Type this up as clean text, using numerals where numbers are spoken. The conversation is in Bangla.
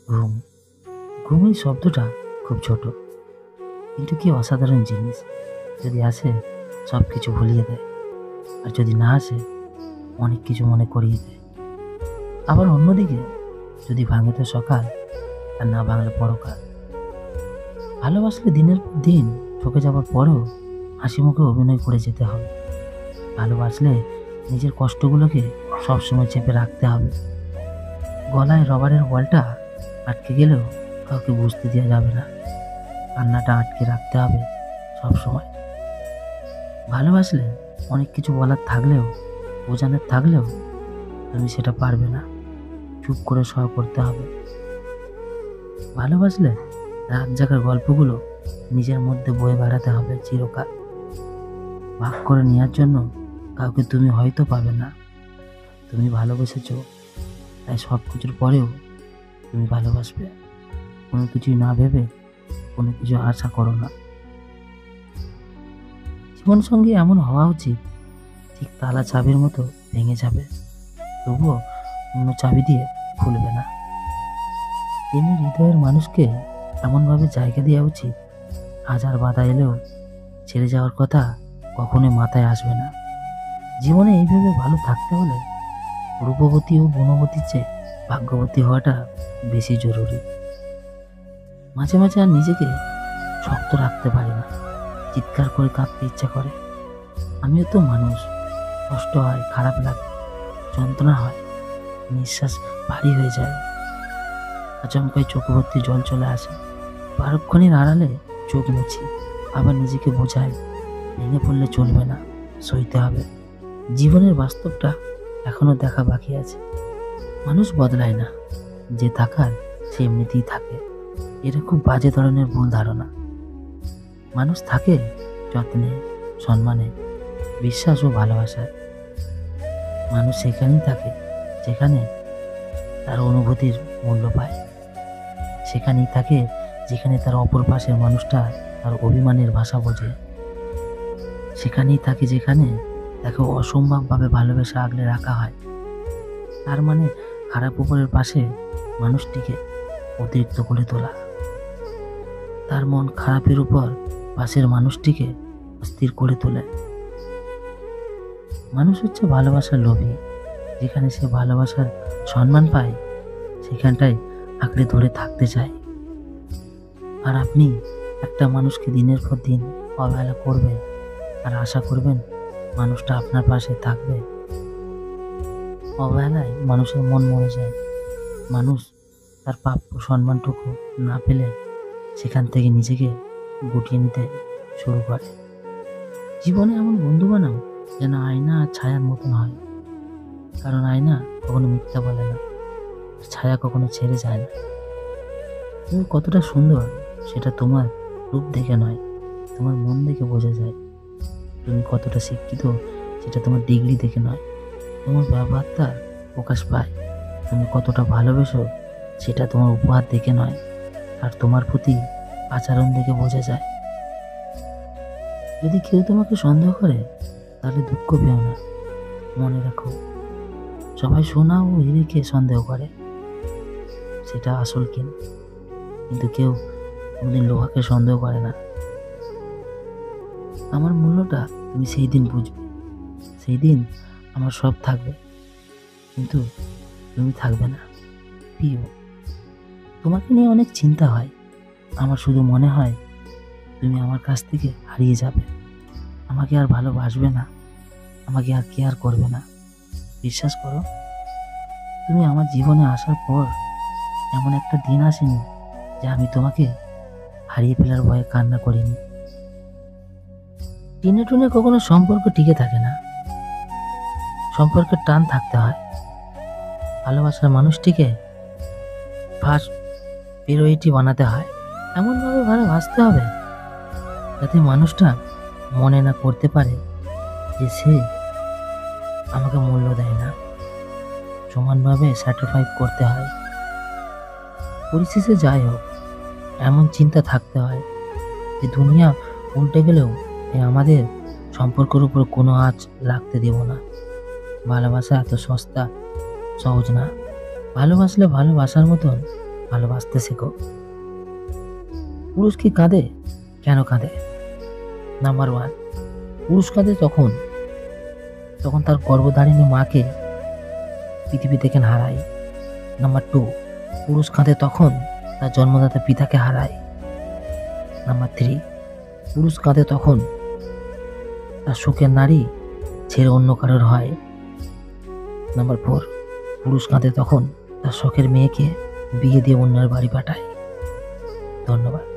ঘুম। ঘুম এই শব্দটা খুব ছোট, কিন্তু কি অসাধারণ জিনিস। যদি আসে সব কিছু ভুলিয়ে দেয়, আর যদি না আসে অনেক কিছু মনে করিয়ে দেয়। আবার অন্যদিকে যদি ভাঙে তো সকাল, আর না ভাঙলে পরকাল। ভালোবাসলে দিনের পর দিন ঠকে যাওয়ার পরেও হাসি মুখে অভিনয় করে যেতে হবে। ভালোবাসলে নিজের কষ্টগুলোকে সবসময় চেপে রাখতে হবে। গলায় রবারের বলটা আটকে গেলেও কাউকে বুঝতে দেওয়া যাবে না। কান্নাটা আটকে রাখতে হবে সবসময়। ভালোবাসলে অনেক কিছু বলার থাকলেও, বোঝানোর থাকলেও তুমি সেটা পারবে না। চুপ করে সহ্য করতে হবে। ভালোবাসলে রাত জাগার গল্পগুলো নিজের মধ্যে বয়ে বেড়াতে হবে চিরকাল। ভাগ করে নেওয়ার জন্য কাউকে তুমি হয়তো পাবে না। তুমি ভালোবেসেছ, তাই সব কিছুর পরেও তুমি ভালোবাসবে। কোনো কিছুই না ভেবে কোনো কিছু আশা করো না। জীবনসঙ্গী এমন হওয়া উচিত, ঠিক তালা চাবির মতো ভেঙে যাবে, তবুও অন্য চাবি দিয়ে খুলবে না। তেমনি হৃদয়ের মানুষকে এমনভাবে জায়গা দেওয়া উচিত, হাজার বাধা এলেও ছেড়ে যাওয়ার কথা কখনোই মাথায় আসবে না। জীবনে এইভাবে ভালো থাকতে হলে রূপবতী ও গুণবতীর চেয়ে ভাগ্যবতী হওয়াটা বেশি জরুরি। মাঝে মাঝে আর নিজেকে শক্ত রাখতে পারি না, চিৎকার করে কাঁদতে ইচ্ছা করে। আমিও তো মানুষ, কষ্ট হয়, খারাপ লাগে, যন্ত্রণা হয়, নিঃশ্বাস ভারী হয়ে যায়, আচমকাই চোখ ভর্তি জল চলে আসে। পরক্ষণের আড়ালে চোখ মুছি, আবার নিজেকে বোঝাই ভেঙে পড়লে চলবে না, সইতে হবে। জীবনের বাস্তবটা এখনো দেখা বাকি আছে। মানুষ বদলায় না, যে থাকার সে এমনিতেই থাকে। এটা খুব বাজে ধরনের ভুল ধারণা। মানুষ থাকে যত্নে, সম্মানে, বিশ্বাস ও ভালোবাসায়। মানুষ সেখানেই থাকে যেখানে তার অনুভূতির মূল্য পায়। সেখানেই থাকে যেখানে তার অপর পাশের মানুষটা তার অভিমানের ভাষা বোঝে। সেখানেই থাকে যেখানে তাকে অসম্ভবভাবে ভালোবেসে আগলে রাখা হয়। তার মানে খারাপ উপরের পাশে মানুষটিকে অতিরিক্ত করে তোলা, তার মন খারাপের উপর পাশের মানুষটিকে অস্থির করে তোলে। মানুষ হচ্ছে ভালোবাসার লোভী। যেখানে সে ভালোবাসার সম্মান পায়, সেখানটায় আঁকড়ে ধরে থাকতে চায়। আর আপনি একটা মানুষকে দিনের পর দিন অবহেলা করবেন আর আশা করবেন মানুষটা আপনার পাশে থাকবে। অবহেলায় মানুষের মন মরে যায়। মানুষ তার প্রাপ্য সম্মানটুকু না পেলে সেখান থেকে নিজেকে গুটিয়ে নিতে শুরু করে। জীবনে এমন বন্ধু বানাও যেন আয়না আর ছায়ার মতন হয়। কারণ আয়না কখনো মিথ্যা বলে না, ছায়া কখনো ছেড়ে যায় না। তুমি কতটা সুন্দর সেটা তোমার রূপ দেখে নয়, তোমার মন দেখে বোঝা যায়। তুমি কতটা শিক্ষিত সেটা তোমার ডিগ্রি দেখে নয়, তোমার ব্যবহারটা প্রকাশ পায়। তুমি কতটা ভালোবেসো সেটা তোমার উপহার দেখে নয়, আর তোমার প্রতি আচরণ দেখে বোঝা যায়। যদি কেউ তোমাকে সন্দেহ করে তাহলে দুঃখ পেও না। মনে রাখো, সবাই সোনা ও হিরেকে সন্দেহ করে, সেটা আসল কিনা, কিন্তু কেউ কোনোদিন লোহাকে সন্দেহ করে না। আমার মূল্যটা তুমি সেই দিন বুঝবে। সেই দিন আমার সব থাকবে, কিন্তু তুমি থাকবে না। প্রিয়, তোমাকে নিয়ে অনেক চিন্তা হয়। আমার শুধু মনে হয় তুমি আমার কাছ থেকে হারিয়ে যাবে, আমাকে আর ভালোবাসবে না, আমাকে আর কেয়ার করবে না। বিশ্বাস করো, তুমি আমার জীবনে আসার পর এমন একটা দিন আসেনি যে আমি তোমাকে হারিয়ে ফেলার ভয়ে কান্না করিনি। টেনে টুনে কখনো সম্পর্ক টিকে থাকে না, সম্পর্কের টান থাকতে হয়। ভালোবাসার মানুষটিকে ফার্স্ট প্রায়োরিটি বানাতে হয়। এমনভাবে ভালোবাসতে হবে যাতে মানুষটা মনে না করতে পারে যে সে আমাকে মূল্য দেয় না। সমানভাবে স্যাটিসফাই করতে হয়। পরিশেষে যাই হোক, এমন চিন্তা থাকতে হয় যে দুনিয়া উল্টে গেলেও আমাদের সম্পর্কের উপর কোনো আঁচ লাগতে দেব না। ভালোবাসা এত সস্তা, সহজ না। ভালোবাসলে ভালোবাসার মতন ভালোবাসতে শেখো। পুরুষ কি কাঁদে? কেন কাঁদে? নাম্বার 1, পুরুষ কাঁদে তখন যখন তার গর্ভধারিণী মাকে পৃথিবী থেকে হারায়। নাম্বার 2, পুরুষ কাঁদে তখন তার জন্মদাতা পিতাকে হারায়। নাম্বার 3, পুরুষ কাঁদে তখন তার সুখের নারী ছেড়ে অন্য কারোর হয়। নাম্বার 4, পুরুষ কাঁদে তখন তার শখের মেয়েকে বিয়ে দিয়ে অন্যের বাড়ি পাঠায়। ধন্যবাদ।